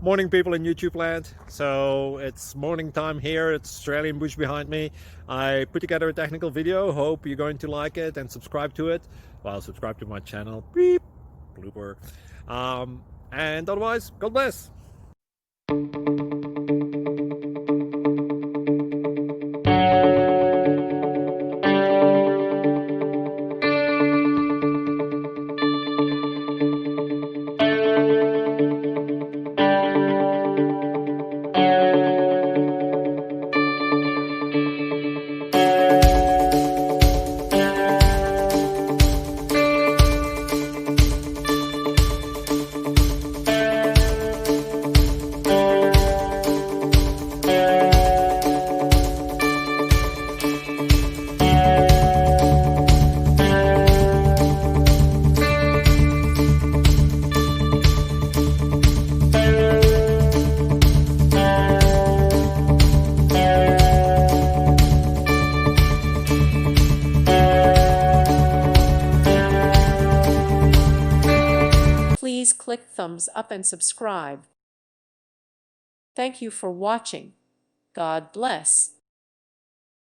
Morning, people in YouTube land. So it's morning time here. It's Australian bush behind me. I put together a technical video. Hope you're going to like it and subscribe to it. Well, subscribe to my channel. Beep. Blooper. And otherwise, God bless. Please click thumbs up and subscribe. Thank you for watching. God bless.